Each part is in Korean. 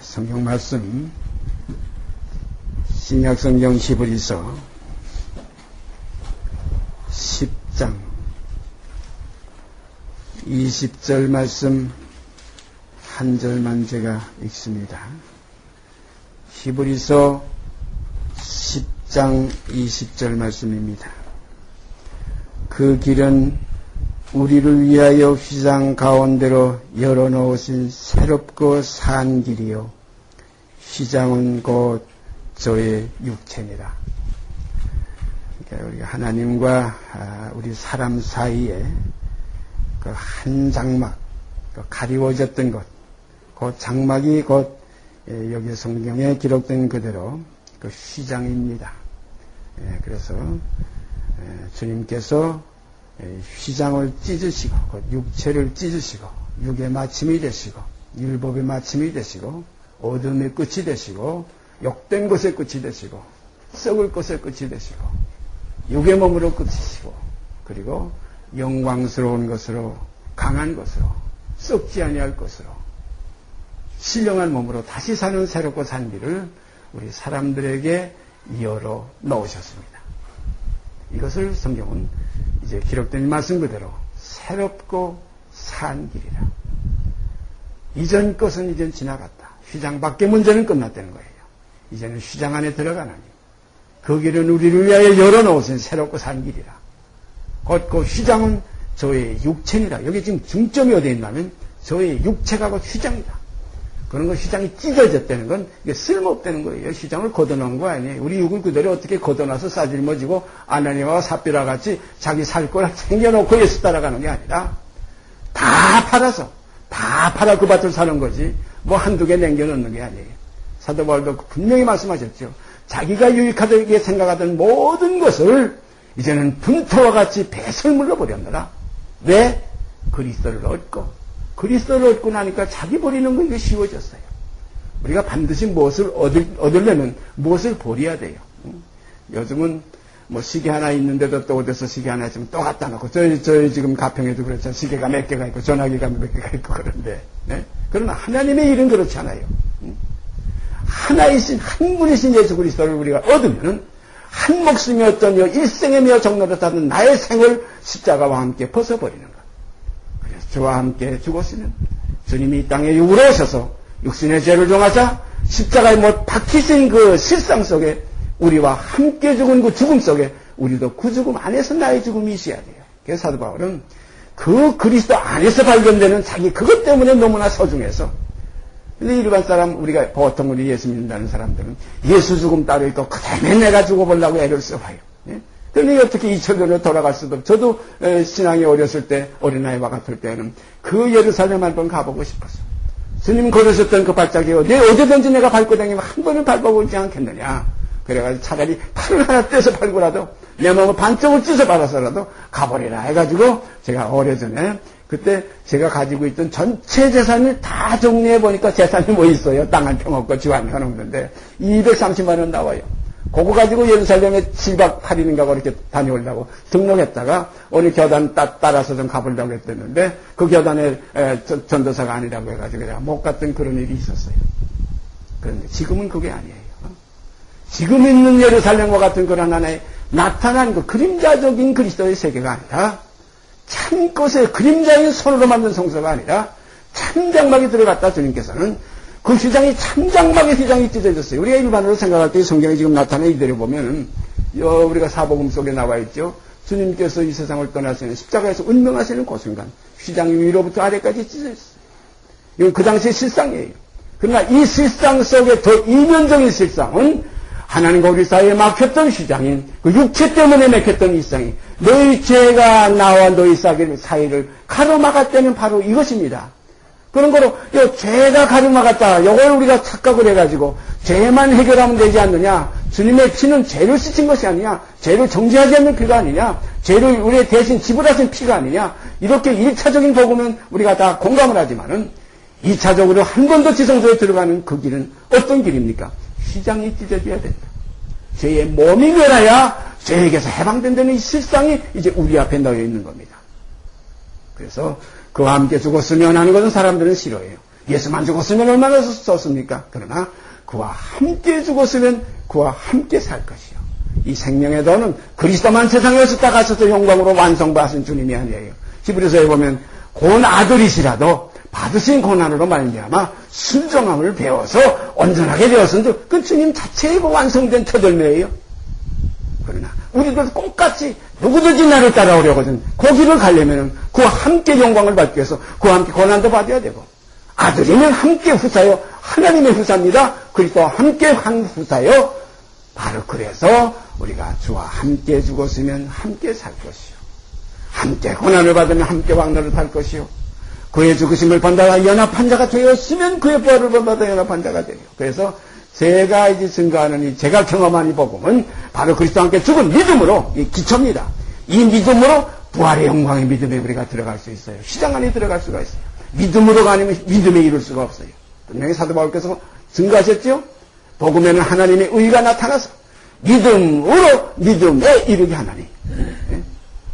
성경 말씀 신약성경 히브리서 10장 20절 말씀 한 절만 제가 읽습니다. 히브리서 10장 20절 말씀입니다. 그 길은 우리를 위하여 휘장 가운데로 열어놓으신 새롭고 산 길이요 휘장은 곧 저의 육체니라. 그러니까 우리 하나님과 우리 사람 사이에 그 한 장막, 그 가리워졌던 것, 그 장막이 곧 여기 성경에 기록된 그대로 그 휘장입니다. 그래서 주님께서 휘장을 찢으시고 곧 육체를 찢으시고 육의 마침이 되시고 율법의 마침이 되시고 어둠의 끝이 되시고 욕된 것의 끝이 되시고 썩을 것의 끝이 되시고 육의 몸으로 끝이시고 그리고 영광스러운 것으로 강한 것으로 썩지 아니할 것으로 신령한 몸으로 다시 사는 새롭고 산 길을 우리 사람들에게 열어 놓으셨습니다. 이것을 성경은 이제 기록된 말씀 그대로 새롭고 산 길이라. 이전 것은 이젠 지나갔다. 휘장 밖의 문제는 끝났다는 거예요. 이제는 휘장 안에 들어가나니 그 길은 우리를 위하여 열어놓으신 새롭고 산 길이라. 곧 그 휘장은 저의 육체니라. 여기 지금 중점이 어디에 있냐면 저의 육체가 곧 휘장이다. 그런 거 휘장이 찢어졌다는 건 이게 쓸모없다는 거예요. 휘장을 걷어놓은 거 아니에요. 우리 육을 그대로 어떻게 걷어놔서 싸질머지고 아나니와 삽비라 같이 자기 살 걸 챙겨놓고 예수 따라가는 게 아니라 다 팔아 그 밭을 사는 거지 뭐 한두 개 남겨놓는 게 아니에요. 사도 바울도 분명히 말씀하셨죠. 자기가 유익하게 생각하던 모든 것을 이제는 분토와 같이 배설물로 버렸느라. 왜? 그리스도를 얻고 나니까 자기 버리는 건 이게 쉬워졌어요. 우리가 반드시 무엇을 얻으려면 무엇을 버려야 돼요. 요즘은 뭐 시계 하나 있는데도 또 어디서 시계 하나 있으면 또 갖다 놓고 저희 지금 가평에도 그렇죠. 시계가 몇 개가 있고 전화기가 몇 개가 있고 그런데 네? 그러나 하나님의 일은 그렇지 않아요. 하나이신 한 분이신 예수 그리스도를 우리가 얻으면은 한 목숨이었던 일생의 며 정노릇하는 나의 생을 십자가와 함께 벗어버리는 것. 그래서 저와 함께 죽었으면 주님이 이 땅에 육으로 오셔서 육신의 죄를 정하자 십자가에 못 박히신 그 실상 속에 우리와 함께 죽은 그 죽음 속에 우리도 그 죽음 안에서 나의 죽음이 있어야 돼요. 그래서 사도 바울은 그 그리스도 안에서 발견되는 자기 그것 때문에 너무나 소중해서 근데 일반 사람, 우리가 보통 우리 예수 믿는다는 사람들은 예수 죽음 따로 있고 그다음에 내가 죽어보려고 애를 써봐요. 예? 그런데 어떻게 2000년으로 돌아갈 수도 없고 저도 신앙이 어렸을 때 어린아이와 같을 때는 그 예루살렘 한번 가보고 싶었어. 주님 걸으셨던 그 발자국이 어디든지 내가 밟고 다니면 한 번은 밟아보지 않겠느냐. 그래가지고 차라리 팔을 하나 떼서 밟고라도 내 몸을 반쪽을 찢어 밟아서라도 가버리라 해가지고 제가 오래전에 그때 제가 가지고 있던 전체 재산을 다 정리해보니까 재산이 뭐 있어요. 땅 한 평 없고 집 한 평 없는데 230만 원 나와요. 그거 가지고 예루살렘에 7박 8일인가 그렇게 다녀오려고 등록했다가 어느 교단 따라서 좀 가보려고 했었는데 그 교단에 전도사가 아니라고 해가지고 내가 못 갔던 그런 일이 있었어요. 그런데 지금은 그게 아니에요. 지금 있는 예루살렘과 같은 그런 하나의 나타난 그 그림자적인 그리스도의 세계가 아니라 참것의 그림자인 손으로 만든 성소가 아니라 참장막이 들어갔다 주님께서는 그 휘장이 참장막의 휘장이 찢어졌어요. 우리가 일반으로 생각할 때 성경이 지금 나타낸 이대로 보면은 우리가 사복음 속에 나와 있죠. 주님께서 이 세상을 떠나시는 십자가에서 운명하시는 그 순간 휘장이 위로부터 아래까지 찢어졌어요. 이건 그 당시의 실상이에요. 그러나 이 실상 속에 더 이면적인 실상은 하나님과 우리 사이에 막혔던 휘장인 그 육체 때문에 막혔던 일상이 너희 죄가 나와 너희 사이를 가로막았다는 바로 이것입니다. 그런 거로 죄가 가로막았다. 이걸 우리가 착각을 해가지고 죄만 해결하면 되지 않느냐. 주님의 피는 죄를 씻은 것이 아니냐. 죄를 정죄하지 않는 피가 아니냐. 죄를 우리의 대신 지불하신 피가 아니냐. 이렇게 1차적인 복음은 우리가 다 공감을 하지만은 2차적으로 한 번 더 지성소에 들어가는 그 길은 어떤 길입니까? 휘장이 찢어져야 된다. 죄의 몸이 멸해야 죄에게서 해방된다는 이 실상이 이제 우리 앞에 놓여 있는 겁니다. 그래서 그와 함께 죽었으면 하는 것은 사람들은 싫어해요. 예수만 죽었으면 얼마나 썼습니까? 그러나 그와 함께 죽었으면 그와 함께 살 것이요. 이 생명의 도는 그리스도만 세상에 오셨다 가셔서 영광으로 완성하신 주님이 아니에요. 히브리서에 보면 곧 아들이시라도 받으신 고난으로 말미암아 순종함을 배워서 온전하게 되었은데 그 주님 자체의 그 완성된 터덜매예요. 그러나 우리도 똑같이 누구든지 나를 따라오려거든 그 길을 가려면 그와 함께 영광을 받기 위해서 그와 함께 고난도 받아야 되고 아들이면 함께 후사요 하나님의 후사입니다. 그리스도와 함께 한 후사요. 바로 그래서 우리가 주와 함께 죽었으면 함께 살 것이요 함께 고난을 받으면 함께 왕노를 탈 것이요 그의 죽으심을 받아 연합한 자가 되었으면 그의 부활을 받아 연합한 자가 되요. 그래서 제가 이제 증거하는 이 제가 경험한 이 복음은 바로 그리스도와 함께 죽은 믿음으로 이 기초입니다. 이 믿음으로 부활의 영광의 믿음에 우리가 들어갈 수 있어요. 시장 안에 들어갈 수가 있어요. 믿음으로가 아니면 믿음에 이룰 수가 없어요. 분명히 사도 바울께서 증거하셨죠? 복음에는 하나님의 의가 나타나서 믿음으로 믿음에 이르게 하나니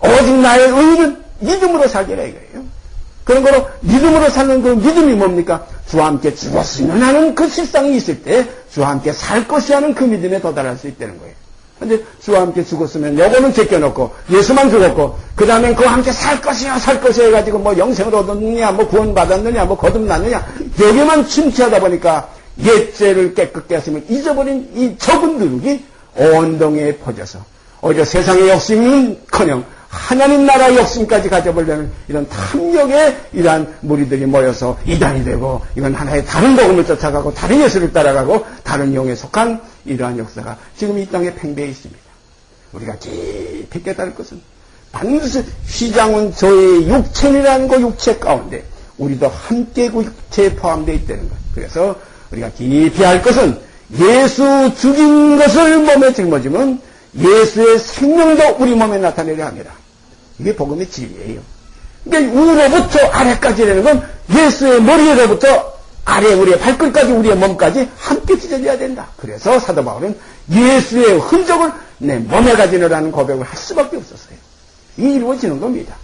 오직 나의 의는 믿음으로 살게라 이거예요. 그런 거로 믿음으로 사는 그 믿음이 뭡니까? 주와 함께 죽었으면 하는 그 실상이 있을 때 주와 함께 살 것이 하는 그 믿음에 도달할 수 있다는 거예요. 근데 주와 함께 죽었으면 요거는 제껴놓고 예수만 죽었고 그 다음엔 그와 함께 살 것이야 살 것이야 해가지고 뭐 영생을 얻었느냐 뭐 구원받았느냐 뭐 거듭났느냐 여기만 침체하다 보니까 옛죄를 깨끗게 하시면 잊어버린 이 적은 누룩이 온 동에 퍼져서 오히려 세상의 욕심은커녕 하나님 나라 욕심까지 가져보려는 이런 탐욕의 이러한 무리들이 모여서 이단이 되고 이건 하나의 다른 복음을 쫓아가고 다른 예수를 따라가고 다른 영에 속한 이러한 역사가 지금 이 땅에 팽배해 있습니다. 우리가 깊이 깨달을 것은 반드시 휘장은 저의 육체이라는 그 육체 가운데 우리도 함께 그 육체에 포함되어 있다는 것. 그래서 우리가 깊이 할 것은 예수 죽인 것을 몸에 짊어지면 예수의 생명도 우리 몸에 나타내려 합니다. 이게 복음의 진리예요. 그러니까 위로부터 아래까지라는 건 예수의 머리로부터 아래 우리의 발끝까지 우리의 몸까지 함께 찢어져야 된다. 그래서 사도 바울은 예수의 흔적을 내 몸에 가지느라는 고백을 할 수밖에 없었어요. 이게 이루어지는 겁니다.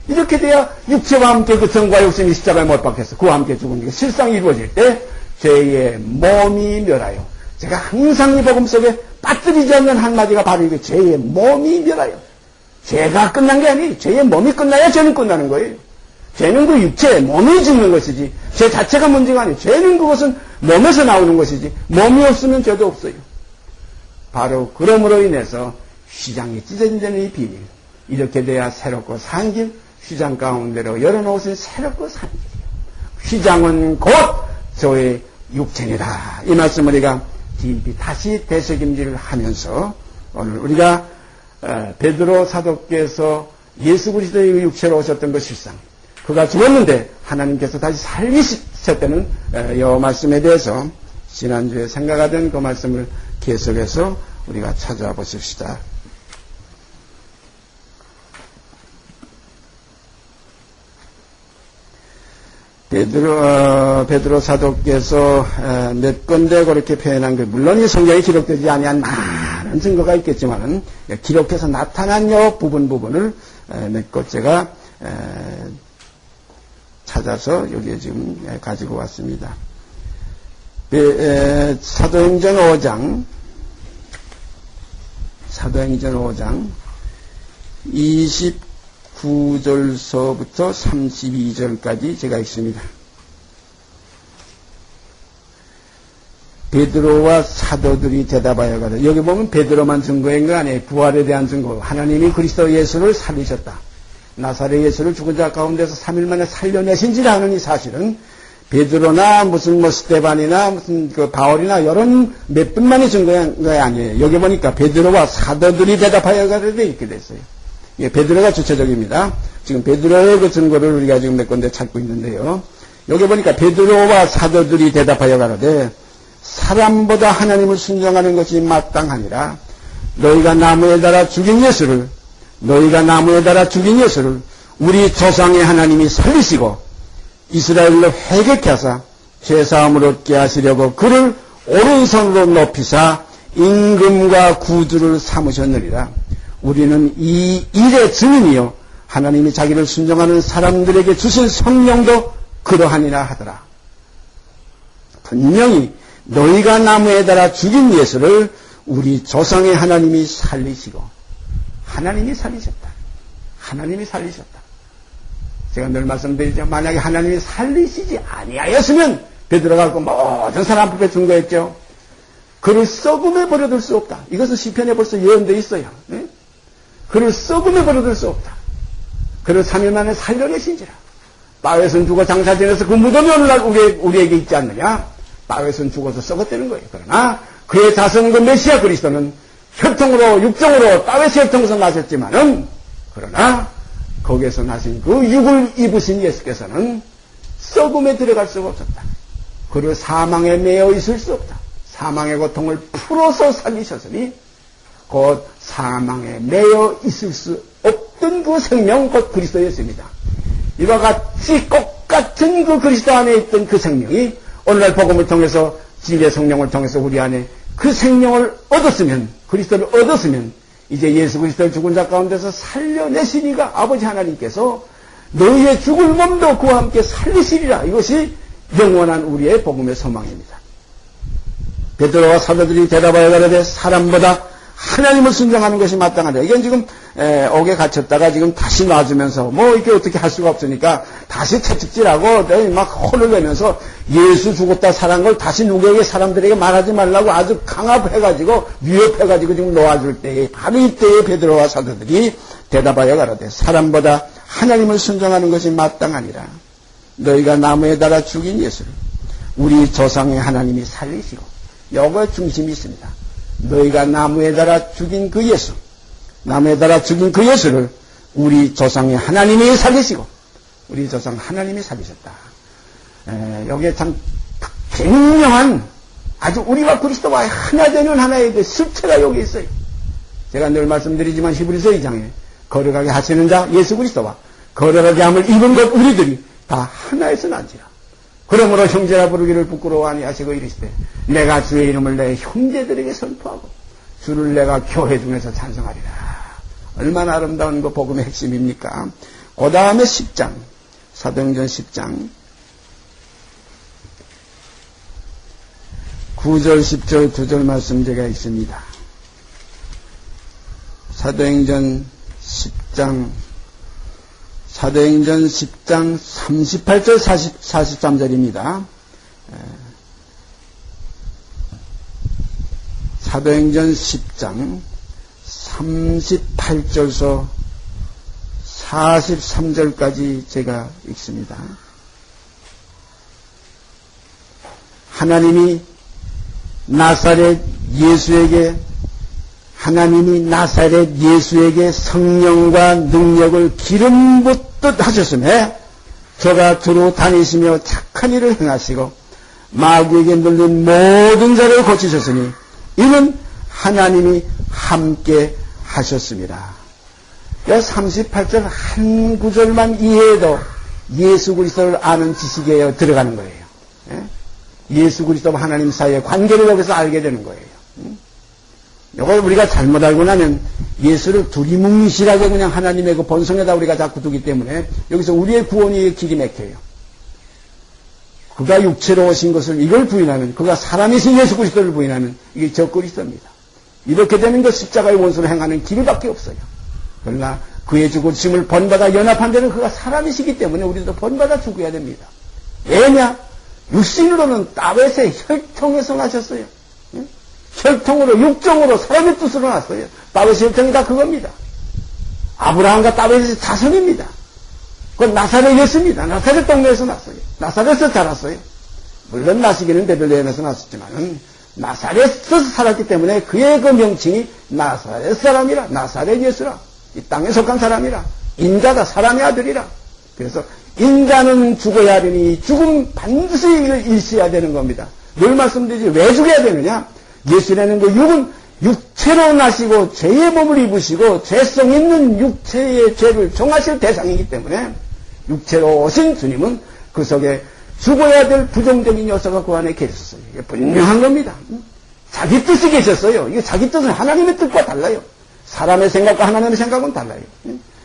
이렇게 돼야 육체와 함께 그 성과 욕심이 십자가에 못 박혀서 그와 함께 죽은 게 실상이 이루어질 때 죄의 몸이 멸하여 제가 항상 이 복음 속에 빠뜨리지 않는 한마디가 바로 이게 죄의 몸이 멸하여 죄가 끝난 게 아니에요. 죄의 몸이 끝나야 죄는 끝나는 거예요. 죄는 그 육체, 몸이 짓는 것이지 죄 자체가 문제가 아니에요. 죄는 그것은 몸에서 나오는 것이지 몸이 없으면 죄도 없어요. 바로 그럼으로 인해서 휘장이 찢어진다는 이 비밀 이렇게 돼야 새롭고 산 길 휘장 가운데로 열어놓으신 새롭고 산 길이에요. 휘장은 곧 저의 육체이다. 이 말씀을 우리가 깊이 다시 되새김질을 하면서 오늘 우리가 베드로 사도께서 예수 그리스도의 육체로 오셨던 그 실상 그가 죽었는데 하나님께서 다시 살리셨다는 이 말씀에 대해서 지난주에 생각하던 그 말씀을 계속해서 우리가 찾아와 보십시다. 베드로 사도께서 몇 건데 그렇게 표현한 게 물론 이 성경에 기록되지 아니한 많은 증거가 있겠지만은 기록해서 나타난 요 부분을 몇 것 제가 찾아서 여기에 지금 가지고 왔습니다. 사도행전 5장 29절서부터 32절까지 제가 읽습니다. 베드로와 사도들이 대답하여 가되 여기 보면 베드로만 증거인 거 아니에요. 부활에 대한 증거. 하나님이 그리스도 예수를 살리셨다. 나사렛 예수를 죽은 자 가운데서 3일 만에 살려내신지라 하는 이 사실은 베드로나 무슨 뭐 스데반이나 무슨 그 바울이나 이런 몇 분만이 증거한 거 아니에요. 여기 보니까 베드로와 사도들이 대답하여 가되 이렇게 됐어요. 예, 베드로가 주체적입니다. 지금 베드로의 그 증거를 우리가 지금 몇 군데 찾고 있는데요. 여기 보니까 베드로와 사도들이 대답하여 가로되 사람보다 하나님을 순종하는 것이 마땅하니라. 너희가 나무에 달아 죽인 예수를 우리 조상의 하나님이 살리시고 이스라엘로 회개케 하사 죄사함을 얻게 하시려고 그를 오른손으로 높이사 임금과 구주를 삼으셨느니라. 우리는 이 일의 증인이요 하나님이 자기를 순종하는 사람들에게 주신 성령도 그러하니라 하더라. 분명히 너희가 나무에 달아 죽인 예수를 우리 조상의 하나님이 살리시고, 하나님이 살리셨다. 하나님이 살리셨다. 제가 늘 말씀드리죠. 만약에 하나님이 살리시지 아니하였으면 베드로가 그 모든 사람 앞에 준 거였죠. 그를 썩음에 버려둘 수 없다. 이것은 시편에 벌써 예언되어 있어요. 네? 그를 썩음에 버려둘 수 없다. 그를 3일 만에 살려내신지라. 바웨스는 죽어 장사 지내서 그 무덤이 오늘날 우리에게 있지 않느냐? 바웨스는 죽어서 썩었다는 거예요. 그러나 그의 자손 그 메시아 그리스도는 혈통으로 육정으로 바웨스 혈통에서 나셨지만은, 그러나 거기에서 나신 그 육을 입으신 예수께서는 썩음에 들어갈 수가 없었다. 그를 사망에 매여 있을 수 없다. 사망의 고통을 풀어서 살리셨으니 곧 사망에 매여 있을 수 없던 그 생명, 곧 그리스도였습니다. 이와 같이 똑같은 그 그리스도 안에 있던 그 생명이 오늘날 복음을 통해서 진리의 성령을 통해서 우리 안에 그 생명을 얻었으면, 그리스도를 얻었으면 이제 예수 그리스도를 죽은 자 가운데서 살려내시니까 아버지 하나님께서 너희의 죽을 몸도 그와 함께 살리시리라. 이것이 영원한 우리의 복음의 소망입니다. 베드로와 사도들이 대답하여 가로되 사람보다 하나님을 순종하는 것이 마땅하다. 이건 지금 옥에 갇혔다가 지금 다시 놔주면서 뭐 이렇게 어떻게 할 수가 없으니까 다시 채찍질하고 막 혼을 내면서 예수 죽었다 살한 걸 다시 누구에게 사람들에게 말하지 말라고 아주 강압해가지고 위협해가지고 지금 놓아줄 때에, 바로 이때에 베드로와 사도들이 대답하여 가로되 사람보다 하나님을 순종하는 것이 마땅하니라. 너희가 나무에 달아 죽인 예수를 우리 조상의 하나님이 살리시고, 요거에 중심이 있습니다. 너희가 나무에 달아 죽인 그 예수, 나무에 달아 죽인 그 예수를 우리 조상의 하나님이 살리시고, 우리 조상 하나님이 살리셨다. 여기에 참 굉장한 아주 우리와 그리스도와 하나 되는 하나의 그 실체가 여기 있어요. 제가 늘 말씀드리지만 히브리서 2장에 거룩하게 하시는 자 예수 그리스도와 거룩하게 함을 입은 것 우리들이 다 하나에서 난지라. 그러므로 형제라 부르기를 부끄러워 아니하시고 이르시되 내가 주의 이름을 내 형제들에게 선포하고 주를 내가 교회 중에서 찬송하리라. 얼마나 아름다운 그 복음의 핵심입니까? 그 다음에 10장, 사도행전 10장 9절 10절 2절 말씀 제가 있습니다. 사도행전 10장 38절 43절입니다. 사도행전 10장 38절서 43절까지 제가 읽습니다. 하나님이 나사렛 예수에게 성령과 능력을 기름 붓듯 하셨음에 저가 두루 다니시며 착한 일을 행하시고 마귀에게 눌린 모든 자를 고치셨으니 이는 하나님이 함께 하셨습니다. 38절 한 구절만 이해해도 예수 그리스도를 아는 지식에 들어가는 거예요. 예수 그리스도와 하나님 사이의 관계를 여기서 알게 되는 거예요. 이걸 우리가 잘못 알고 나면 예수를 두리뭉실하게 그냥 하나님의 그 본성에다 우리가 자꾸 두기 때문에 여기서 우리의 구원이 길이 막혀요. 그가 육체로 오신 것을 이걸 부인하면, 그가 사람이신 예수 그리스도를 부인하면 이게 적그리스도입니다. 이렇게 되는 것 십자가의 원수로 행하는 길밖에 없어요. 그러나 그의 죽으심을 본받아 연합한 데는 그가 사람이시기 때문에 우리도 본받아 죽어야 됩니다. 왜냐? 육신으로는 다윗의 혈통에서 나셨어요. 혈통으로, 육정으로, 사람의 뜻으로 났어요. 다윗의 혈통이 다 그겁니다. 아브라함과 다윗의 자손입니다. 그건 나사렛 예수입니다. 나사렛 동네에서 났어요. 나사렛에서 자랐어요. 물론 나시기는 베들레헴에서 났었지만 나사렛에서 살았기 때문에 그의 그 명칭이 나사렛 사람이라, 나사렛 예수라, 이 땅에 속한 사람이라, 인자다, 사람의 아들이라. 그래서 인자는 죽어야 하리니 죽음 반드시 일시해야 되는 겁니다. 늘 말씀드리지 왜 죽어야 되느냐? 예수라는 그 육은 육체로 나시고 죄의 몸을 입으시고 죄성 있는 육체의 죄를 정하실 대상이기 때문에 육체로 오신 주님은 그 속에 죽어야 될 부정적인 요소가 그 안에 계셨어요. 이게 분명한 겁니다. 자기 뜻이 계셨어요. 이게 자기 뜻은 하나님의 뜻과 달라요. 사람의 생각과 하나님의 생각은 달라요.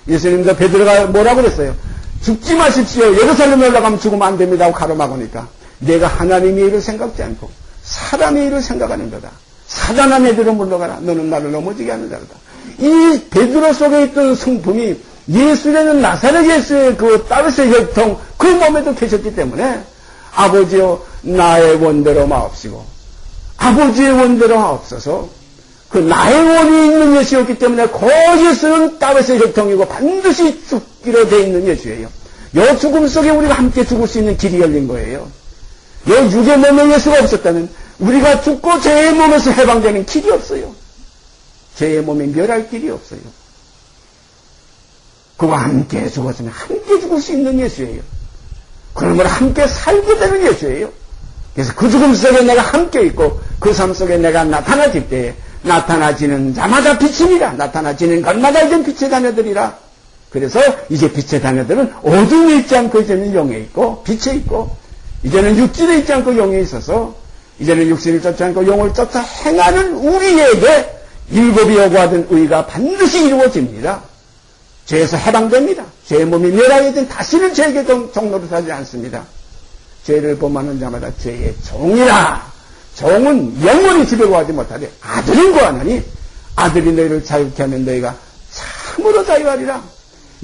예수님도 베드로가 뭐라고 그랬어요? 죽지 마십시오. 예루살렘에 올라가면 죽으면 안 됩니다 하고 가로막으니까 내가 하나님의 일을 생각지 않고 사람의 일을 생각하는 거다. 사단아 내들어 물러가라. 너는 나를 넘어지게 하는 자로다. 이 베드로 속에 있던 성품이 예수라는 나사렛 예수의 그 따르스의 혈통 그 몸에도 계셨기 때문에 아버지여 나의 원대로 마옵시고 아버지의 원대로 하옵소서. 그 나의 원이 있는 예수였기 때문에 그 예수는 따르스의 혈통이고 반드시 죽기로 돼 있는 예수예요. 요 죽음 속에 우리가 함께 죽을 수 있는 길이 열린 거예요. 요 육의 몸에 예수가 없었다면 우리가 죽고 죄의 몸에서 해방되는 길이 없어요. 죄의 몸에 멸할 길이 없어요. 그와 함께 죽었으면 함께 죽을 수 있는 예수예요. 그러므로 함께 살게 되는 예수예요. 그래서 그 죽음 속에 내가 함께 있고 그 삶 속에 내가 나타나질 때에 나타나지는 자마다 빛입니다. 나타나지는 것마다 이젠 빛의 자녀들이라. 그래서 이제 빛의 자녀들은 어둠에 있지 않고 이제는 영에 있고 빛에 있고 이제는 육신에 있지 않고 영에 있어서 이제는 육신을 쫓지 않고 영을 쫓아 행하는 우리에게 일곱이 요구하던 의가 반드시 이루어집니다. 죄에서 해방됩니다. 죄의 몸이 멸하게 된 다시는 죄에게 종노릇 하지 않습니다. 죄를 범하는 자마다 죄의 종이라. 종은 영원히 집에 구하지 못하되 아들은 구하나니 아들이 너희를 자유케 하면 너희가 참으로 자유하리라.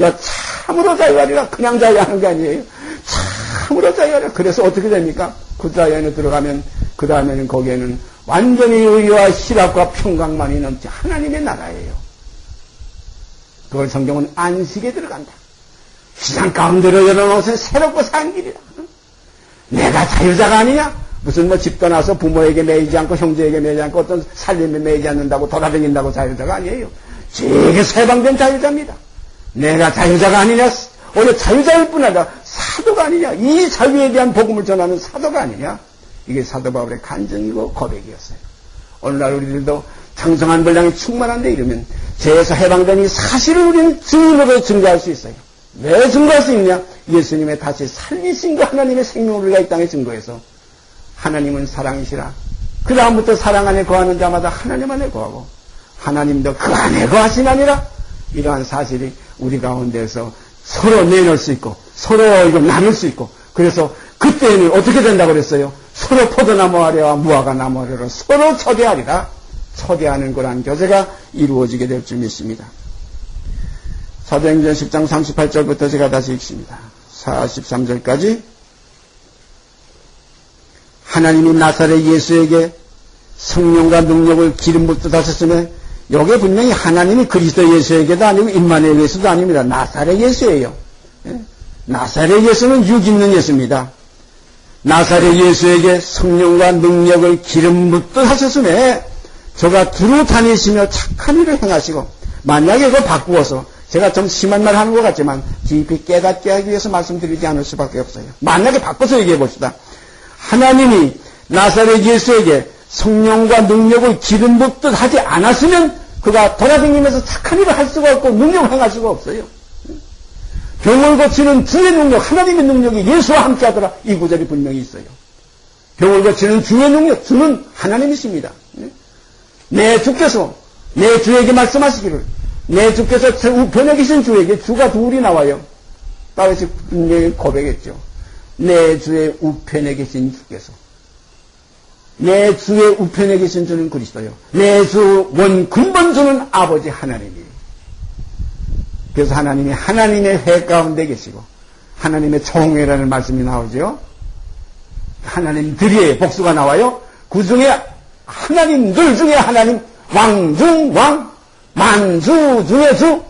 야 참으로 자유하리라. 그냥 자유하는 게 아니에요. 참으로 자유하리라. 그래서 어떻게 됩니까? 그 자유 안에 들어가면 그 다음에는 거기에는 완전히 의와 희락과 평강만이 넘치 하나님의 나라예요. 그걸 성경은 안식에 들어간다. 시장 가운데로 열어놓으신 새롭고 산 길이라. 내가 자유자가 아니냐? 무슨 뭐 집 떠나서 부모에게 매이지 않고 형제에게 매이지 않고 어떤 살림에 매이지 않는다고 돌아다닌다고 자유자가 아니에요. 죄에게서 해방된 자유자입니다. 내가 자유자가 아니냐? 오히려 자유자일 뿐 아니라 사도가 아니냐? 이 자유에 대한 복음을 전하는 사도가 아니냐? 이게 사도 바울의 간증이고 고백이었어요. 오늘날 우리들도 창성한 분량이 충만한데 이러면 죄에서 해방된 이 사실을 우리는 증인으로 증거할 수 있어요. 왜 증거할 수 있냐? 예수님의 다시 살리신 그 하나님의 생명을 우리가 이 땅에 증거해서 하나님은 사랑이시라. 그 다음부터 사랑 안에 거하는 자마다 하나님 안에 거하고 하나님도 그 안에 거하시나니라. 이러한 사실이 우리 가운데서 서로 내놓을 수 있고 서로 이거 나눌 수 있고 그래서 그때는 어떻게 된다고 그랬어요? 서로 포도나무 아래와 무화과 나무 아래로 서로 초대하리라. 초대하는 그러한 교제가 이루어지게 될 줄 믿습니다. 사도행전 10장 38절부터 제가 다시 읽습니다. 43절까지 하나님이 나사렛 예수에게 성령과 능력을 기름 붓듯 하셨으며 여기에 분명히 하나님이 그리스도 예수에게도 아니고 임마누엘 예수도 아닙니다. 나사렛 예수예요. 나사렛 예수는 육 있는 예수입니다. 나사렛 예수에게 성령과 능력을 기름 붓듯 하셨으며 저가 두루 다니시며 착한 일을 행하시고 만약에 그거 바꾸어서 제가 좀 심한 말 하는 것 같지만 깊이 깨닫게 하기 위해서 말씀드리지 않을 수밖에 없어요. 만약에 바꿔서 얘기해 봅시다. 하나님이 나사렛 예수에게 성령과 능력을 기름 붓듯 하지 않았으면 그가 돌아다니면서 착한 일을 할 수가 없고 능력을 행할 수가 없어요. 병을 고치는 주의 능력, 하나님의 능력이 예수와 함께 하더라. 이 구절이 분명히 있어요. 병을 고치는 주의 능력, 주는 하나님이십니다. 내 주께서 내 주에게 말씀하시기를 내 주께서 우편에 계신 주에게 주가 둘이 나와요. 다윗이 분명히 고백했죠. 내 주의 우편에 계신 주께서 내 주의 우편에 계신 주는 그리스도요. 내 주 원 근본주는 아버지 하나님이에요. 그래서 하나님이 하나님의 회 가운데 계시고 하나님의 총회라는 말씀이 나오죠. 하나님들의 복수가 나와요. 그 중에 하나님들 중에 하나님 왕 중 왕 만주 중의 주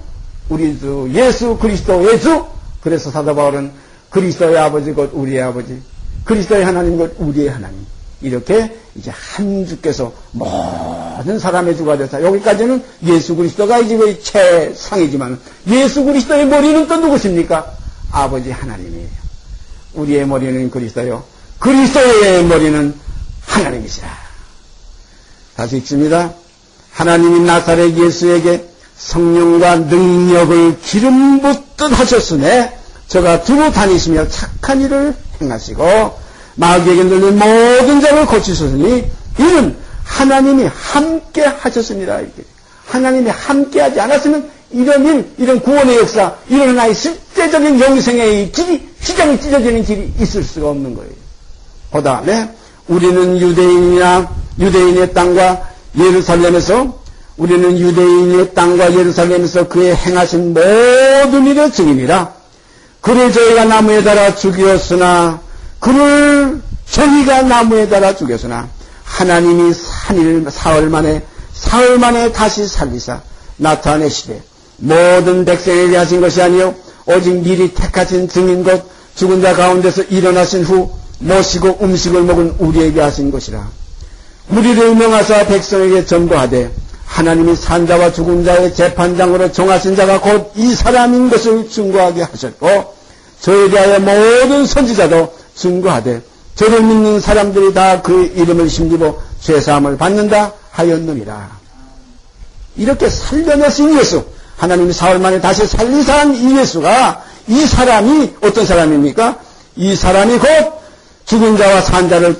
우리 주 예수 그리스도의 주. 그래서 사도 바울은 그리스도의 아버지 곧 우리의 아버지 그리스도의 하나님 곧 우리의 하나님 이렇게 이제 한 주께서 모든 사람의 주가 되었다. 여기까지는 예수 그리스도가 이제 거의 최상이지만 예수 그리스도의 머리는 또 누구십니까? 아버지 하나님이에요. 우리의 머리는 그리스도요. 그리스도의 머리는 하나님이시라. 다시 읽습니다. 하나님이 나사렛 예수에게 성령과 능력을 기름 붓듯 하셨으며 저가 두루 다니시며 착한 일을 행하시고 마귀에게 눌린 모든 자를 고치셨으니 이는 하나님이 함께 하셨습니다. 이렇게. 하나님이 함께 하지 않았으면 이런 일, 이런 구원의 역사, 이런 하나의 실제적인 영생의 길이, 시장이 찢어지는 길이 있을 수가 없는 거예요. 그 다음에 우리는 유대인의 땅과 예루살렘에서 우리는 유대인의 땅과 예루살렘에서 그의 행하신 모든 일의 증인이라. 그를 저희가 나무에 달아 죽였으나 그를 저희가 나무에 달아 죽였으나 하나님이 사흘 만에 다시 살리사 나타내시되 모든 백성에게 하신 것이 아니요 오직 미리 택하신 증인 곧 죽은 자 가운데서 일어나신 후 모시고 음식을 먹은 우리에게 하신 것이라. 우리를 명하사 백성에게 전도하되 하나님이 산자와 죽은 자의 재판장으로 정하신 자가 곧 이 사람인 것을 증거하게 하셨고 저에 대하여 모든 선지자도 증거하되 저를 믿는 사람들이 다 그 이름을 힘입어 죄사함을 받는다 하였느니라. 이렇게 살려내신 예수, 하나님이 사흘 만에 다시 살리사한 이 예수가, 이 사람이 어떤 사람입니까? 이 사람이 곧 죽은 자와 산 자를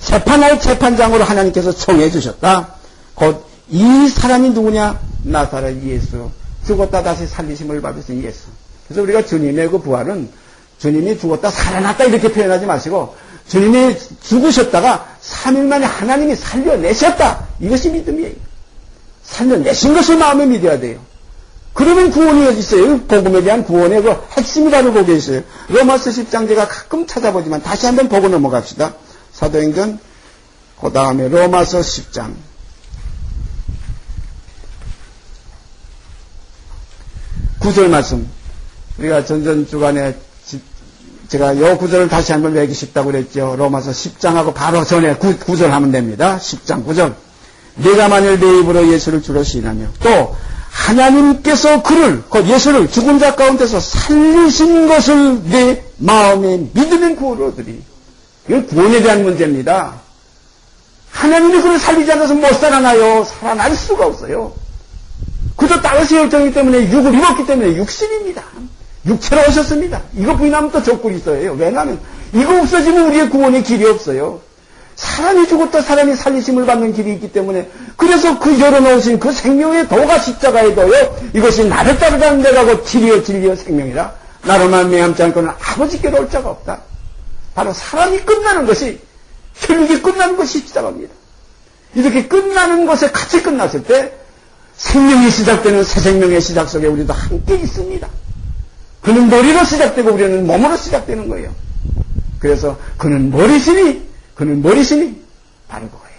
재판할 재판장으로 하나님께서 청해 주셨다. 곧 이 사람이 누구냐? 나사렛 예수, 죽었다 다시 살리심을 받으신 예수. 그래서 우리가 주님의 그 부활은 주님이 죽었다 살아났다 이렇게 표현하지 마시고 주님이 죽으셨다가 3일 만에 하나님이 살려내셨다. 이것이 믿음이에요. 살려내신 것을 마음에 믿어야 돼요. 그러면 구원이 있어요. 복음에 대한 구원의 그 핵심이 바로 거기에 있어요. 로마서 10장 제가 가끔 찾아보지만 다시 한번 보고 넘어갑시다. 사도행전 그 다음에 로마서 10장 9절 말씀. 우리가 전전주간에 제가 요 구절을 다시 한번 외우기 쉽다고 그랬죠. 로마서 10장하고 바로 전에 9절 하면 됩니다. 10장 9절. 내가 만일 내 입으로 예수를 주로 시인하며 또 하나님께서 그를 곧 예수를 죽은 자 가운데서 살리신 것을 내 마음에 믿으면 구원을 얻으리. 이건 구원에 대한 문제입니다. 하나님이 그를 살리지 않아서 못 살아나요. 살아날 수가 없어요. 그저 땅에서 열정이기 때문에 육을 입었기 때문에 육신입니다. 육체로 오셨습니다. 이거 부인하면 또 적군이 있어요. 왜냐하면 이거 없어지면 우리의 구원의 길이 없어요. 사람이 죽었다 사람이 살리심을 받는 길이 있기 때문에 그래서 그 열어놓으신 그 생명의 도가 십자가에 둬요. 이것이 나를 따르다는 데가 곧 진리여 진리여 생명이라. 나로 말미암지 않고는 아버지께로 올 자가 없다. 바로 사람이 끝나는 것이 혈육이 끝나는 것이 십자가입니다. 이렇게 끝나는 것에 같이 끝났을 때 생명이 시작되는 새 생명의 시작 속에 우리도 함께 있습니다. 그는 머리로 시작되고 우리는 몸으로 시작되는 거예요. 그래서 그는 머리시니 바로 그거예요.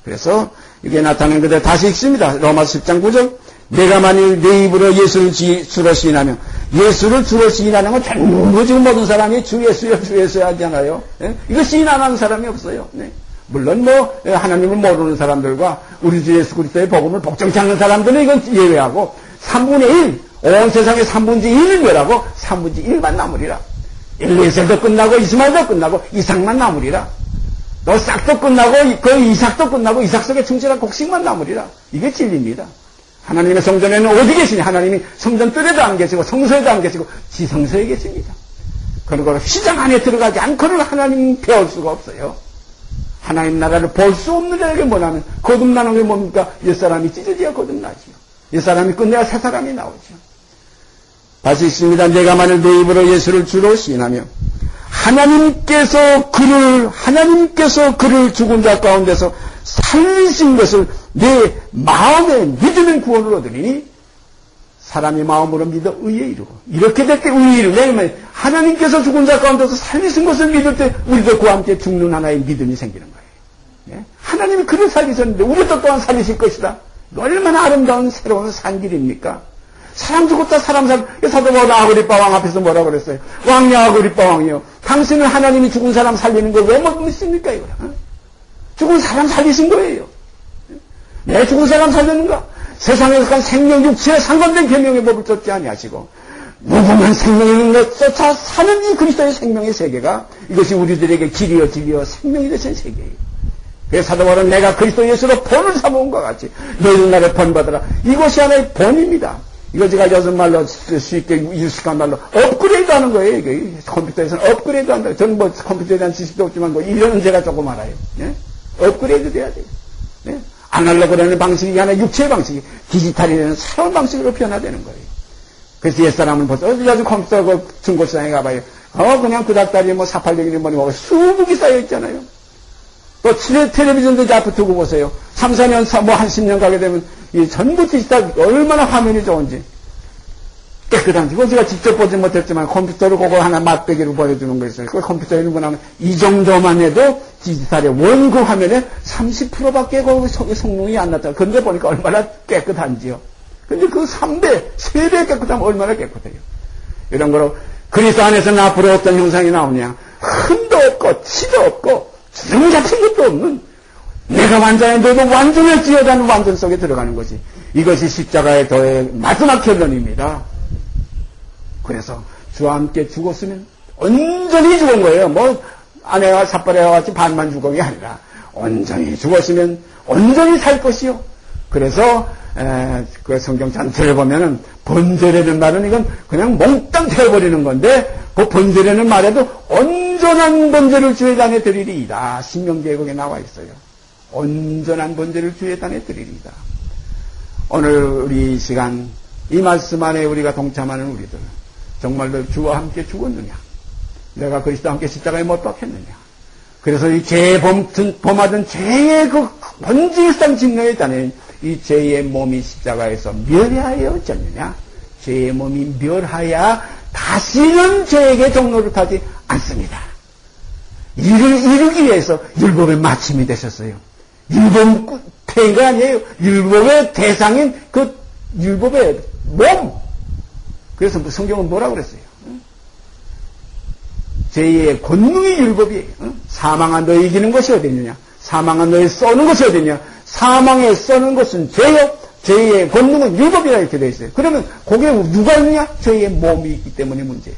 그래서 이게 나타나는 그대로 다시 읽습니다. 로마서 10장 9절. 내가 만일 내 입으로 예수를 주로 시인하면 예수를 주로 시인하는 건 전부 지금 모든 사람이 주 예수여 주 예수여 하잖아요. 네? 이거 시인 안 하는 사람이 없어요. 네. 물론 하나님을 모르는 사람들과 우리 주 예수 그리스도의 복음을 복종치 않는 사람들은 이건 예외하고 3분의 1, 온 세상의 3분의 1을 멸하고 3분의 1만 남으리라. 엘리에셀도 끝나고 이스마엘도 끝나고 이삭만 남으리라. 또 싹도 끝나고 그 이삭도 끝나고 이삭 속에 충실한 곡식만 남으리라. 이게 진리입니다. 하나님의 성전에는 어디 계시냐? 하나님이 성전 뜰에도 안 계시고 성소에도 안 계시고 지성소에 계십니다. 그리고 휘장 안에 들어가지 않고는 하나님 배울 수가 없어요. 하나님 나라를 볼 수 없는 자에게 뭐냐면 거듭나는 게 뭡니까? 옛사람이 찢어져야 거듭나지요. 옛사람이 끝내야 새사람이 나오죠. 다시 있습니다. 내가 만일 내 입으로 예수를 주로 시인하며 하나님께서 그를 죽은 자 가운데서 살리신 것을 내 마음에 믿으면 구원을 얻으리니 사람이 마음으로 믿어 의에 이르고 이렇게 될 때 의에 이르면 하나님께서 죽은 자 가운데서 살리신 것을 믿을 때 우리도 그와 함께 죽는 하나의 믿음이 생기는 거예요. 예? 하나님이 그를 살리셨는데 우리도 또한 살리실 것이다. 얼마나 아름다운 새로운 산길입니까? 사람 죽었다 사람 사도 바울 아그리빠 왕 앞에서 뭐라고 그랬어요? 왕야 아그리빠 왕이요. 당신은 하나님이 죽은 사람 살리는 걸 왜 못 믿습니까? 이거야. 죽은 사람 살리신 거예요. 내 죽은 사람 살렸는가? 세상에서 간 생명 육체에 상관된 계명의 법을 쫓지 아니하시고 무궁한 생명이 있는 것 쫓아 사는 이 그리스도의 생명의 세계가 이것이 우리들에게 길이여 진리여 생명이 되신 세계예요. 그래서 사도 바울은 내가 그리스도 예수로 본을 삼아온 것 같이 너희들 나를 본받으라. 이것이 하나의 본입니다. 이거 제가 요즘 말로 쉽게 유식한 말로 업그레이드 하는 거예요. 이게 컴퓨터에서는 업그레이드 한다. 저는 컴퓨터에 대한 지식도 없지만 이런 제가 조금 알아요. 예? 업그레이드 돼야 돼요. 예? 아날로그라는 방식이 아니라 육체의 방식이 디지털이라는 새로운 방식으로 변화되는 거예요. 그래서 옛사람은 벌써 요즘 컴퓨터 증거시장에 가봐요. 그냥 구닥다리에 뭐 사팔쟁이니 뭐니 수북이 쌓여 있잖아요. 또 텔레비전도 이제 앞에 두고 보세요. 3, 4년, 뭐 한 10년 가게 되면 이 전부 디지털 얼마나 화면이 좋은지. 깨끗한지. 그거 제가 직접 보지 못했지만 컴퓨터로 그거 하나 맛배기로 보여주는 거 있어요. 그 컴퓨터에 있는 거 나면 이 정도만 해도 디지털의 원고 화면에 30%밖에 그 성능이 안 났다. 근데 보니까 얼마나 깨끗한지요. 근데 그 3배, 3배 깨끗하면 얼마나 깨끗해요. 이런 거로 그리스도 안에서는 앞으로 어떤 형상이 나오냐. 흠도 없고 치도 없고 주름 같은 것도 없는 내가 완전한데도 완전할지어다는 완전 속에 들어가는 것이 이것이 십자가의 도의 마지막 결론입니다. 그래서 주와 함께 죽었으면 온전히 죽은 거예요. 뭐 아내와 삿발에와 같이 반만 죽은 게 아니라 온전히 죽었으면 온전히 살 것이요. 그래서 그 성경 전체를 보면은 번제라는 말은 이건 그냥 몽땅 태워버리는 건데 그 번제라는 말에도 온전한 번제를 주의 단에 드리리이다. 신명계곡에 나와 있어요. 온전한 번제를 주의 단에 드리리이다. 오늘 우리 이 시간 이 말씀 안에 우리가 동참하는 우리들 정말로 주와 함께 죽었느냐? 내가 그리스도와 함께 십자가에 못 박혔느냐? 그래서 이 죄에 범하던 죄의 그 본질상 직면에 있다는 이 죄의 몸이 십자가에서 멸하여 어쩌느냐? 죄의 몸이 멸하여 다시는 죄에게 종로를 타지 않습니다. 이를 이루기 위해서 율법의 마침이 되셨어요. 율법 폐가 아니에요. 율법의 대상인 그 율법의 몸. 그래서 성경은 뭐라고 그랬어요? 제2의 권능이 율법이에요. 사망한 너에 이기는 것이 어디냐? 사망한 너에 써는 것이 어디냐? 사망에 써는 것은 죄요. 제2의 권능은 율법이라 이렇게 되어 있어요. 그러면 거기에 누가 있느냐? 제2의 몸이 있기 때문에 문제예요.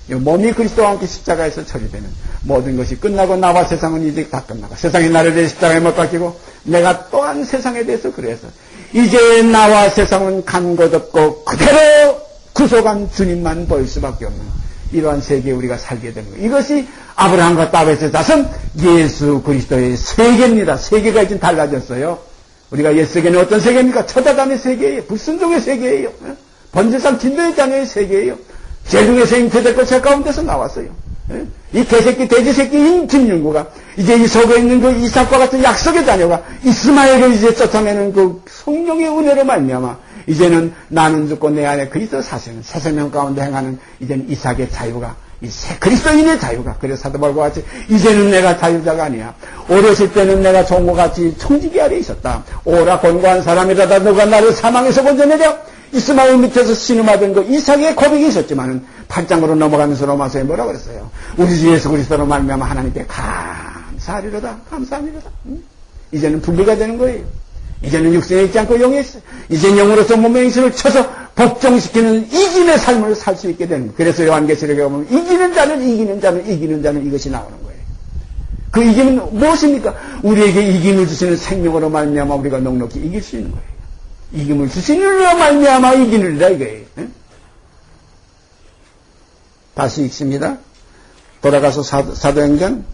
몸이 그리스도와 함께 십자가에서 처리되는 모든 것이 끝나고 나와 세상은 이제 다 끝나고 세상이 나를 대해 십자가에 못 박히고 내가 또한 세상에 대해서 그래서 이제 나와 세상은 간 것 없고 그대로 구속한 주님만 보일 수밖에 없는 이러한 세계에 우리가 살게 되는 거예요. 이것이 아브라함과 다윗의 자손 예수 그리스도의 세계입니다. 세계가 이제 달라졌어요. 우리가 옛 세계는 어떤 세계입니까? 처다담의 세계예요. 불순종의 세계예요. 번제상 진노의 자녀의 세계예요. 제중에서 잉태됐고 제 가운데서 나왔어요. 이 개새끼 돼지새끼인 김윤구가 이제 이 속에 있는 그 이삭과 같은 약속의 자녀가 이스마엘을 이제 쫓아내는 그 성령의 은혜로 말미암아 이제는 나는 죽고 내 안에 그리스도 사시는 새 생명 가운데 행하는 이제는 이삭의 자유가 이 새 그리스도인의 자유가 그래서 사도 바울과 같이 이제는 내가 자유자가 아니야. 어렸을 때는 내가 종과 같이 청지기 아래 있었다. 오라 권고한 사람이라다 너가 나를 사망에서 건져내려 이스마엘 밑에서 신음하던 그 이삭의 고백이 있었지만은 8장으로 넘어가면서 로마서에 뭐라 그랬어요? 우리 주 예수 그리스도로 말미암아 하나님께 감사하리로다. 감사하리로다. 이제는 분리가 되는 거예요. 이제는 육신에 있지 않고 영에 있어요. 이제는 영으로서 몸의 행실을 쳐서 복종시키는 이김의 삶을 살 수 있게 되는 거예요. 그래서 요한계시록에 보면 이기는 자는 이것이 나오는 거예요. 그 이김은 무엇입니까? 우리에게 이김을 주시는 생명으로 말미암아 우리가 넉넉히 이길 수 있는 거예요. 이김을 주시느라 말미암아 이기느니라 이거예요. 다시 읽습니다. 돌아가서 사도행전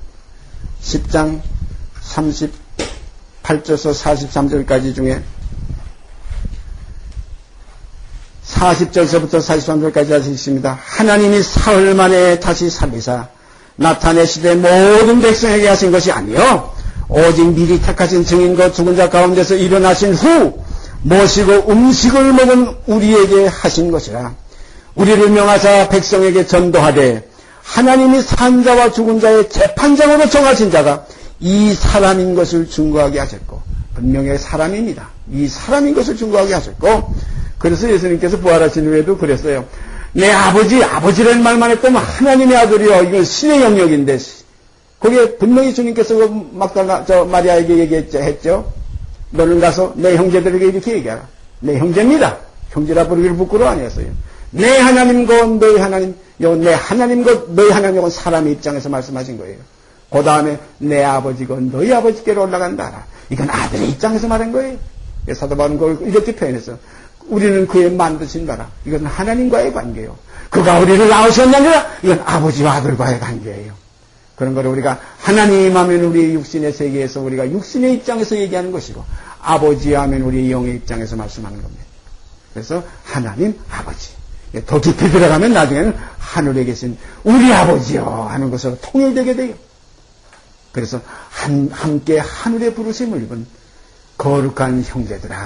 10장 38절에서 43절까지 중에 40절서부터 43절까지 다시 읽습니다. 하나님이 사흘 만에 다시 살리사 나타내시되 모든 백성에게 하신 것이 아니요 오직 미리 택하신 증인과 죽은 자 가운데서 일어나신 후 모시고 음식을 먹은 우리에게 하신 것이라. 우리를 명하사 백성에게 전도하되 하나님이 산 자와 죽은 자의 재판장으로 정하신 자가 이 사람인 것을 증거하게 하셨고 분명히 사람입니다. 이 사람인 것을 증거하게 하셨고 그래서 예수님께서 부활하신 후에도 그랬어요. 내 아버지라는 말만 했다면 하나님의 아들이요. 이건 신의 영역인데 거기에 분명히 주님께서 마리아에게 얘기했죠. 너는 가서 내 형제들에게 이렇게 얘기하라. 내 형제입니다. 형제라 부르기를 부끄러워 아니었어요. 내 하나님과 너희 하나님, 내 하나님과 너희 하나님, 이건 사람의 입장에서 말씀하신 거예요. 그 다음에 내 아버지가 너희 아버지께로 올라간다. 이건 아들의 입장에서 말한 거예요. 사도 바울은 그걸 이렇게 표현했어. 우리는 그의 만드신 나라. 이건 하나님과의 관계예요. 그가 우리를 낳으셨느니라. 이건 아버지와 아들과의 관계예요. 그런 걸 우리가 하나님 하면 우리 육신의 세계에서 우리가 육신의 입장에서 얘기하는 것이고 아버지 하면 우리 영의 입장에서 말씀하는 겁니다. 그래서 하나님 아버지 더 깊이 들어가면 나중에는 하늘에 계신 우리 아버지여 하는 것으로 통일되게 돼요. 그래서 함께 하늘의 부르심을 입은 거룩한 형제들아,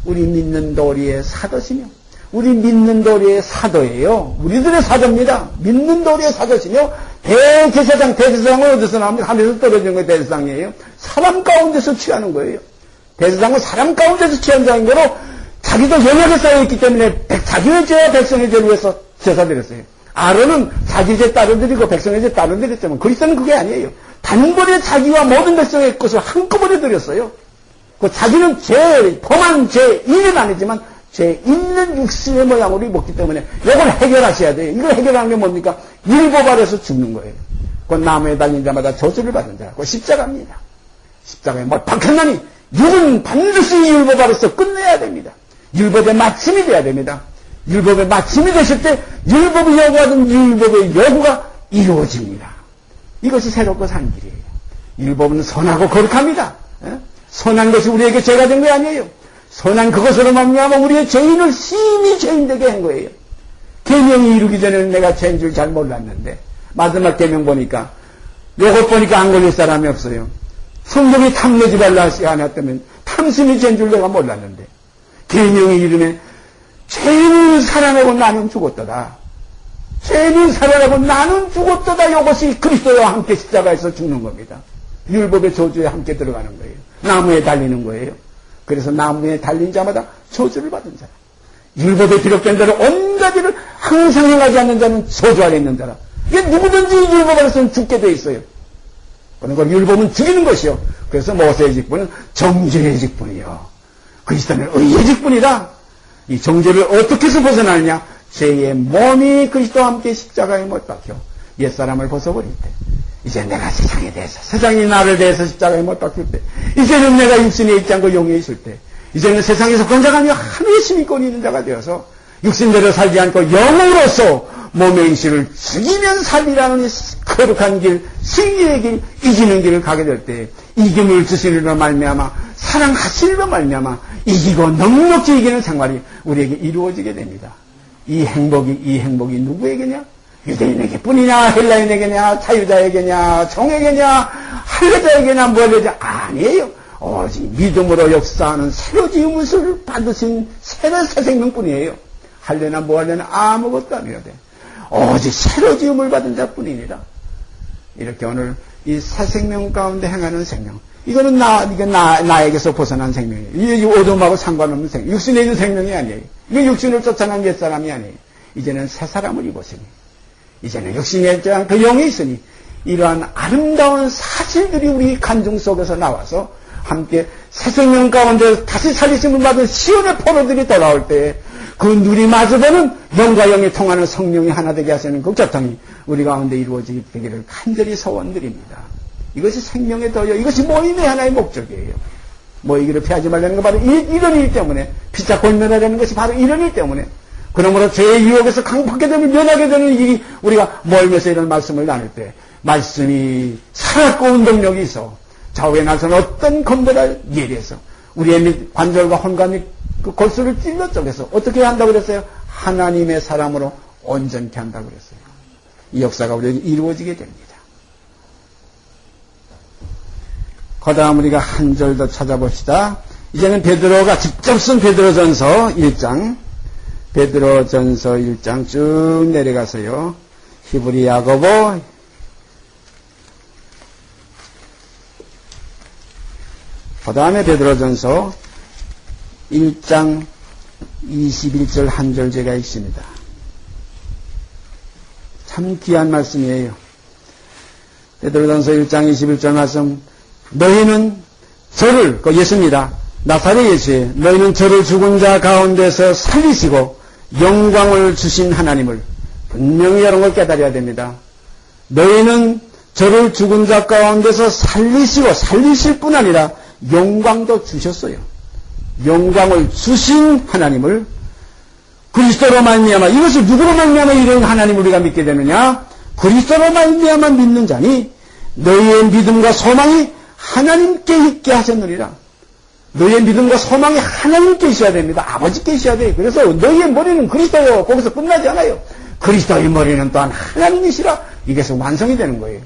우리 믿는 도리의 사도시며, 우리 믿는 도리의 사도예요. 우리들의 사도입니다. 믿는 도리의 사도시며, 대제사장은 어디서 나옵니까? 하늘에서 떨어지는 거 대제사장이에요. 사람 가운데서 취하는 거예요. 대제사장은 사람 가운데서 취한 자인 거로 자기도 연약에 쌓여있기 때문에 자기의 죄와 백성의 죄를 위해서 제사 드렸어요. 아론은 자기 죄 따로 드리고 백성의 죄 따로 드렸지만 그리스도는 그게 아니에요. 단번에 자기와 모든 백성의 것을 한꺼번에 드렸어요. 그 자기는 범한 죄인은 아니지만 죄 있는 육신의 모양으로 입었기 때문에 이걸 해결하셔야 돼요. 이걸 해결하는 게 뭡니까? 율법 아래서 죽는 거예요. 그 나무에 달린 자마다 저주를 받는 자. 그 십자가입니다. 십자가에 못 박혔나니 육은 반드시 율법 아래서 끝내야 됩니다. 율법의 마침이 돼야 됩니다. 율법의 마침이 되실 때 율법이 요구하던 율법의 요구가 이루어집니다. 이것이 새롭고 산 길이에요. 율법은 선하고 거룩합니다. 선한 것이 우리에게 죄가 된 게 아니에요. 선한 그것으로 말미암아 우리의 죄인을 심히 죄인되게 한 거예요. 계명이 이루기 전에는 내가 죄인 줄 잘 몰랐는데 마지막 계명 보니까 요것 보니까 안 걸릴 사람이 없어요. 성경이 탐내지 말라 하지 않았다면 탐심이 죄인 줄 내가 몰랐는데 계명이 이름에 죄인을 살아내고 나는 죽었도다. 죄인을 살아내고 나는 죽었도다. 이것이 그리스도와 함께 십자가에서 죽는 겁니다. 율법의 저주에 함께 들어가는 거예요. 나무에 달리는 거예요. 그래서 나무에 달린 자마다 저주를 받은 자라. 율법에 기록된 대로 온 가지를 항상 행하지 않는 자는 저주 아래 있는 자라. 이게 누구든지 율법 아래서는 죽게 돼 있어요. 그러니까 율법은 죽이는 것이요. 그래서 모세의 직분은 정죄의 직분이요. 그리스도는 의의 직분이다. 이 정죄를 어떻게 해서 벗어나느냐? 죄의 몸이 그리스도와 함께 십자가에 못 박혀 옛사람을 벗어버릴 때, 이제 내가 세상에 대해서, 세상이 나를 대해서 십자가에 못 박힐 때, 이제는 내가 육신에 있지 않고 영에 있을 때, 이제는 세상에서 권장하며 하늘의 시민권이 있는 자가 되어서 육신대로 살지 않고 영으로서 몸의 인식을 죽이면 살리라는 거룩한 길, 승리의 길, 이기는 길을 가게 될 때, 이김을 주시리로 말미암아 사랑하시리로 말미암아 이기고 넉넉히 이기는 생활이 우리에게 이루어지게 됩니다. 이 행복이 누구에게냐? 유대인에게 뿐이냐, 헬라인에게냐, 자유자에게냐, 종에게냐, 할례자에게냐, 무할례자 아니에요. 오직 믿음으로 역사하는 새로 지음을 받으신 새 생명뿐이에요. 할례나 무할례나 아무것도 아니어도 오직 새로 지음을 받은 자뿐이니라. 이렇게 오늘 이 새 생명 가운데 행하는 생명, 이거는 나에게서 벗어난 생명이에요. 이게 어둠하고 상관없는 생명, 육신에 있는 생명이 아니에요. 이게 육신을 쫓아난 옛사람이 아니에요. 이제는 새 사람을 입었으니, 이제는 육신에 있지 않고 영이 있으니, 이러한 아름다운 사실들이 우리 간증 속에서 나와서 함께 새 생명 가운데 다시 살리심을 받은 시온의 포로들이 돌아올 때 그 눈이 마주보는 영과 영이 통하는 성령이 하나 되게 하시는 그 교통이 우리 가운데 이루어지기를 간절히 소원드립니다. 이것이 생명의 더여, 이것이 모임의 하나의 목적이에요. 모이기를 피하지 말라는 거 바로 이런 일 때문에, 피자 골면하려는 것이 바로 이런 일 때문에, 그러므로 죄의 유혹에서 강팍하게 되면 면하게 되는 일이 우리가 멀면서 이런 말씀을 나눌 때 말씀이 살았고 운동력이 있어 좌우에 나서는 어떤 검보다 예리해서 우리의 관절과 혼과 그 골수를 찔러 쪼개서 어떻게 한다고 그랬어요? 하나님의 사람으로 온전케 한다고 그랬어요. 이 역사가 우리에게 이루어지게 됩니다. 그 다음 우리가 한 절 더 찾아봅시다. 이제는 베드로가 직접 쓴 베드로전서 1장, 베드로전서 1장 쭉 내려가서요. 히브리 야고보, 그 다음에 베드로전서 1장 21절 한 절 제가 있습니다. 참 귀한 말씀이에요. 베드로전서 1장 21절 말씀, 너희는 저를, 그 예수입니다. 나사렛 예수에 너희는 저를 죽은 자 가운데서 살리시고 영광을 주신 하나님을 분명히 이런 걸 깨달아야 됩니다. 너희는 저를 죽은 자 가운데서 살리시고 살리실 뿐 아니라 영광도 주셨어요. 영광을 주신 하나님을 그리스도로 말미암아, 이것을 누구로 말미암아 이런 하나님을 우리가 믿게 되느냐? 그리스도로 말미암아 믿는 자니 너희의 믿음과 소망이 하나님께 있게 하셨느니라. 너희의 믿음과 소망이 하나님께 있어야 됩니다. 아버지께 있어야 돼요. 그래서 너희의 머리는 그리스도요. 거기서 끝나지 않아요. 그리스도의 머리는 또한 하나님이시라. 이게서 완성이 되는 거예요.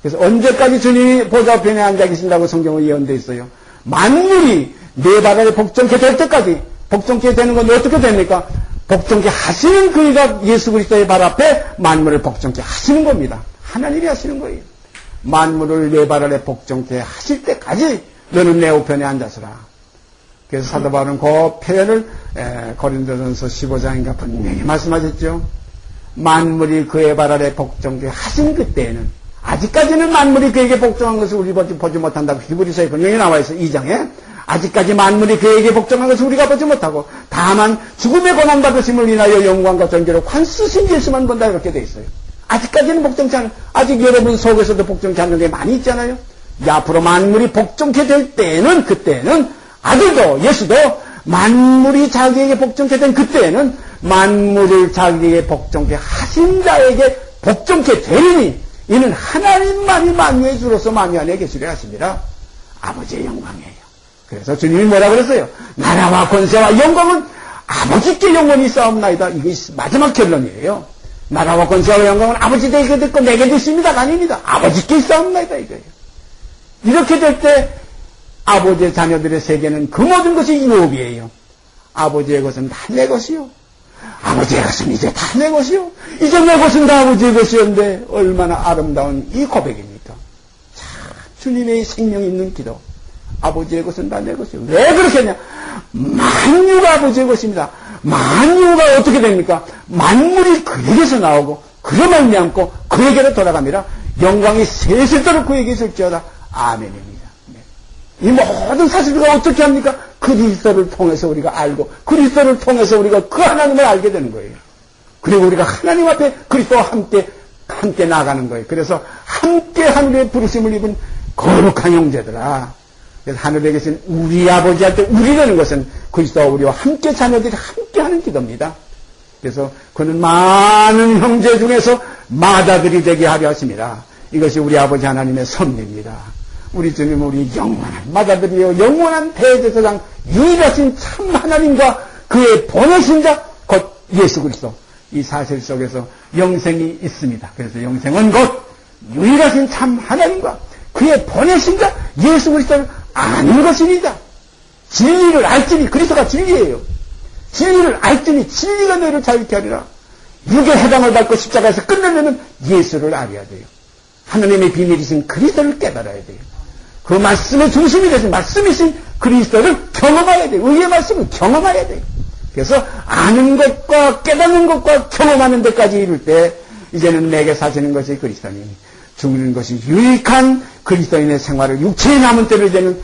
그래서 언제까지 주님이 보좌편에 앉아 계신다고 성경은 예언되어 있어요. 만물이 내 발 아래 복종케 될 때까지. 복종케 되는 건 어떻게 됩니까? 복종케 하시는 그이가 예수 그리스도의 발 앞에 만물을 복종케 하시는 겁니다. 하나님이 하시는 거예요. 만물을 내 발 아래 복종케 하실 때까지 너는 내 우편에 앉아서라. 그래서 사도 바울은 그 표현을 고린도전서 15장인가 분명히 말씀하셨죠. 만물이 그의 발 아래 복종케 하신 그때에는, 아직까지는 만물이 그에게 복종한 것을 우리 보지 못한다고 히브리서에 분명히 나와 있어. 2장에 아직까지 만물이 그에게 복종한 것을 우리가 보지 못하고 다만 죽음의 고난받으심을 인하여 영광과 존귀로 관쓰신 예수만 본다 이렇게 돼 있어요. 아직까지는 복종치 않은, 아직 여러분 속에서도 복종치 않는 게 많이 있잖아요. 앞으로 만물이 복종케 될 때에는, 그때는 아들도 예수도 만물이 자기에게 복종케 된 그때에는 만물을 자기에게 복종케 하신 자에게 복종케 되리니 이는 하나님만이 만유의 주로서 만유 안에 계시려 하십니다. 아버지의 영광이에요. 그래서 주님이 뭐라 그랬어요? 나라와 권세와 영광은 아버지께 영원히 싸움나이다. 이게 마지막 결론이에요. 나라와 권세와 영광은 아버지께 됐고 내게 됐습니다가 아닙니다. 아버지께 싸움나이다 이거예요. 이렇게 될 때 아버지의 자녀들의 세계는 그 모든 것이 유업이에요. 아버지의 것은 다 내 것이요. 아버지의 것은 이제 다 내 것이요. 이제 내 것은 다 아버지의 것이었는데 얼마나 아름다운 이 고백입니까? 자, 주님의 생명 있는 기도. 아버지의 것은 다 내 것이요. 왜 그렇게 했냐? 만유가 아버지의 것입니다. 만유가 어떻게 됩니까? 만물이 그에게서 나오고 그를 말미암고 그에게로 돌아갑니다. 영광이 세세토록 그에게 있을지어다. 아멘입니다. 이 모든 사실과 어떻게 합니까? 그리스도를 통해서 우리가 알고 그리스도를 통해서 우리가 그 하나님을 알게 되는 거예요. 그리고 우리가 하나님 앞에 그리스도와 함께 나가는 거예요. 그래서 함께 하늘의 부르심을 입은 거룩한 형제들아. 그래서 하늘에 계신 우리 아버지한테 우리라는 것은 그리스도와 우리와 함께 자녀들이 함께 하는 기도입니다. 그래서 그는 많은 형제 중에서 맏아들이 되게 하려 하십니다. 이것이 우리 아버지 하나님의 섭리입니다. 우리 주님은 우리 영원한 맏아들이요 영원한 대제사장 유일하신 참 하나님과 그의 보내신 자 곧 예수 그리스도, 이 사실 속에서 영생이 있습니다. 그래서 영생은 곧 유일하신 참 하나님과 그의 보내신 자 예수 그리스도를 아는 것입니다. 진리를 알지니, 그리스도가 진리예요. 진리를 알지니 진리가 너희를 자유케 하리라. 육의 해방을 받고 십자가에서 끝내려면 예수를 알아야 돼요. 하나님의 비밀이신 그리스도를 깨달아야 돼요. 그 말씀의 중심이 되신 말씀이신 그리스도를 경험해야 돼요. 의의 말씀을 경험해야 돼요. 그래서 아는 것과 깨닫는 것과 경험하는 데까지 이룰 때 이제는 내게 사시는 것이 그리스도니 죽는 것이 유익한 그리스도인의 생활을 육체에 남은 때를 되는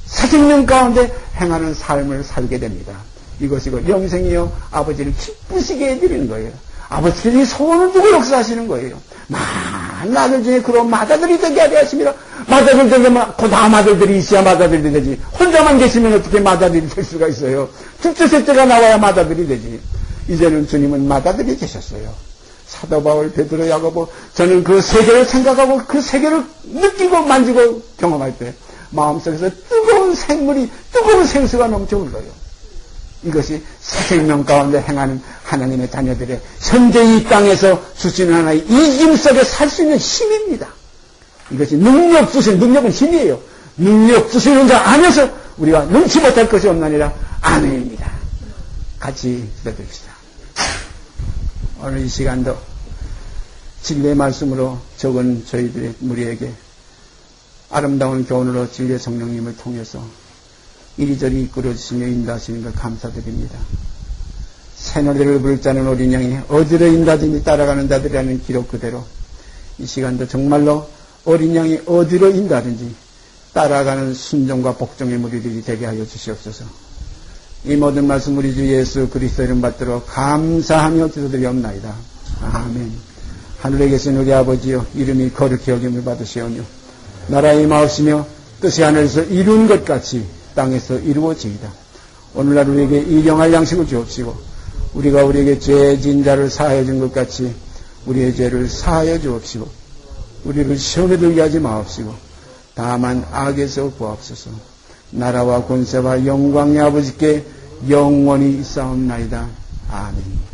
사생명 가운데 행하는 삶을 살게 됩니다. 이것이 곧 영생이요 아버지를 기쁘시게 해드리는 거예요. 아버지께서 소원을 두고 역사하시는 거예요. 많은 아들 중에 그런 맏아들이 되게 하려 하십니다. 맏아들 되려면 그 다음 아들들이 있어야 맏아들이 되지. 혼자만 계시면 어떻게 맏아들이 될 수가 있어요. 둘째 셋째가 나와야 맏아들이 되지. 이제는 주님은 맏아들이 계셨어요. 사도 바울, 베드로, 야고보, 저는 그 세계를 생각하고 그 세계를 느끼고 만지고 경험할 때 마음속에서 뜨거운 생물이, 뜨거운 생수가 넘쳐 흘러요. 이것이 새생명 가운데 행하는 하나님의 자녀들의 현재 이 땅에서 주시는 하나의 이김 속에 살 수 있는 힘입니다. 이것이 능력 주신, 능력은 힘이에요. 능력 주시는 자 안에서 우리가 능치 못할 것이 없나니라. 아멘입니다. 같이 기도드립시다. 오늘 이 시간도 진리의 말씀으로 적은 저희들의 무리에게 아름다운 교훈으로 진리의 성령님을 통해서 이리저리 이끌어주시며 인도하시는 걸 감사드립니다. 새노래를 부를 자는 어린 양이 어디로 인도하든지 따라가는 자들이라는 기록 그대로 이 시간도 정말로 어린 양이 어디로 인도하든지 따라가는 순종과 복종의 무리들이 되게 하여 주시옵소서. 이 모든 말씀 우리 주 예수 그리스도 이름 받들어 감사하며 기도드리옵나이다. 아멘. 하늘에 계신 우리 아버지여, 이름이 거룩히 여김을 받으시오며 나라의 임하옵시며 뜻이 하늘에서 이룬 것 같이 땅에서 이루어지이다. 오늘날 우리에게 일용할 양식을 주옵시고 우리가 우리에게 죄 지은 자를 사하여 준 것 같이 우리의 죄를 사하여 주옵시고 우리를 시험에 들게 하지 마옵시고 다만 악에서 구하옵소서. 나라와 권세와 영광의 아버지께 영원히 있사옵나이다. 아멘.